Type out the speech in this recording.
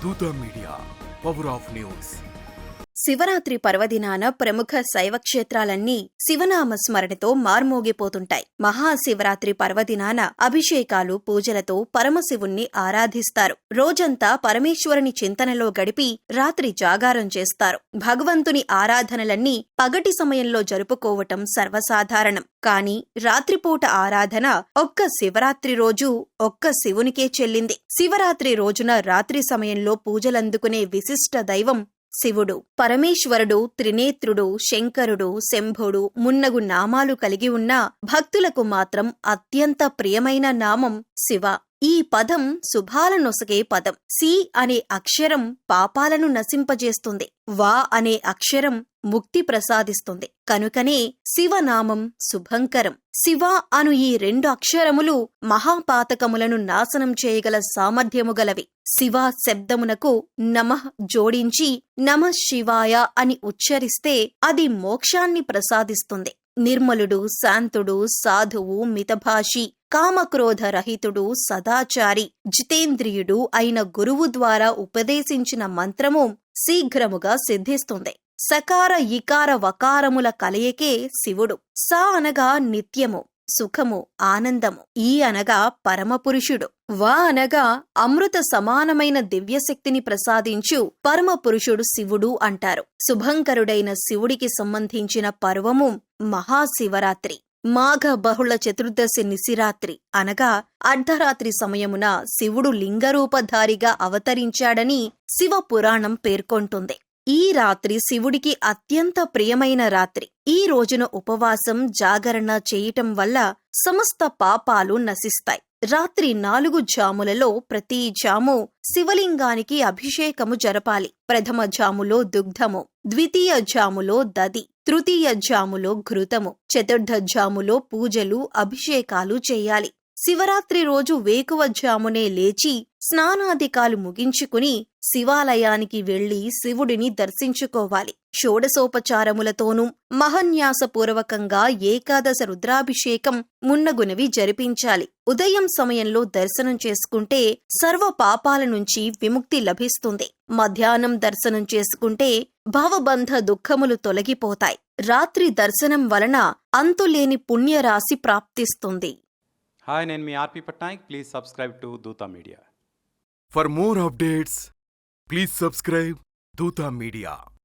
దూత media, power of news. Shivaratri పర్వదినాన ప్రముఖ శైవ క్షేత్రాలన్నీ శివనామ స్మరణతో మార్మోగిపోతుంటాయి. మహాశివరాత్రి పర్వదినాన అభిషేకాలు, పూజలతో పరమశివుణ్ణి ఆరాధిస్తారు. రోజంతా పరమేశ్వరుని చింతనలో గడిపి రాత్రి జాగారం చేస్తారు. భగవంతుని ఆరాధనలన్నీ పగటి సమయంలో జరుపుకోవటం సర్వసాధారణం. కాని రాత్రిపూట ఆరాధన ఒక్క శివరాత్రి రోజు ఒక్క శివునికే చెల్లింది. శివరాత్రి రోజున రాత్రి సమయంలో పూజలందుకునే విశిష్ట దైవం శివుడు. పరమేశ్వరుడు త్రినేత్రుడు, శంకరుడు, శంభుడు మున్నగు నామాలు కలిగి ఉన్న భక్తులకు మాత్రం అత్యంత ప్రియమైన నామం శివ. ఈ పదం శుభాలనొసగే పదం. సి అనే అక్షరం పాపాలను నశింపజేస్తుంది. వా అనే అక్షరం ముక్తి ప్రసాదిస్తుంది. కనుకనే శివనామం శుభంకరం. శివ అను ఈ రెండు అక్షరములు మహాపాతకములను నాశనం చేయగల సామర్థ్యము గలవి. శివ శబ్దమునకు నమః జోడించి నమః శివాయ అని ఉచ్చరిస్తే అది మోక్షాన్ని ప్రసాదిస్తుంది. నిర్మలుడు, శాంతుడు, సాధువు, మితభాషి, కామక్రోధరహితుడు, సదాచారి, జితేంద్రియుడు అయిన గురువు ద్వారా ఉపదేశించిన మంత్రము శీఘ్రముగా సిద్ధిస్తుంది. సకార ఇకార వకారముల కలయికే శివుడు. స అనగా నిత్యము, సుఖము, ఆనందము. ఈ అనగా పరమపురుషుడు. వా అనగా అమృత సమానమైన దివ్యశక్తిని ప్రసాదించు పరమపురుషుడు శివుడు అంటారు. శుభంకరుడైన శివుడికి సంబంధించిన పర్వము మహాశివరాత్రి. మాఘ బహుళ చతుర్దశి నిశిరాత్రి అనగా అర్ధరాత్రి సమయమున శివుడు లింగరూపధారిగా అవతరించాడని శివపురాణం పేర్కొంటుంది. ఈ రాత్రి శివుడికి అత్యంత ప్రియమైన రాత్రి. ఈ రోజున ఉపవాసం, జాగరణ చేయటం వల్ల సమస్త పాపాలు నశిస్తాయి. రాత్రి 4 జాములలో ప్రతి జాము శివలింగానికి అభిషేకము జరపాలి. ప్రథమ జాములో దుగ్ధము, ద్వితీయ జాములో దది, తృతీయ జాములో ఘృతము, చతుర్థ జాములో పూజలు, అభిషేకాలు చేయాలి. శివరాత్రి రోజు వేకువ జామునే లేచి స్నానాదికాలు ముగించుకుని శివాలయానికి వెళ్లి శివుడిని దర్శించుకోవాలి. షోడశోపచారములతోనూ మహన్యాసపూర్వకంగా ఏకాదశ రుద్రాభిషేకం మున్నగునవి జరిపించాలి. ఉదయం సమయంలో దర్శనం చేసుకుంటే సర్వ పాపాల నుంచి విముక్తి లభిస్తుంది. మధ్యాహ్నం దర్శనం చేసుకుంటే భవబంధ దుఃఖములు తొలగిపోతాయి. రాత్రి దర్శనం వలన అంతులేని పుణ్యరాశి ప్రాప్తిస్తుంది. హాయ్, నేను మీ ఆర్పి పట్నాయక్. ప్లీజ్ సబ్స్క్రైబ్ టు దూత media. For more updates, please subscribe Dutta Media.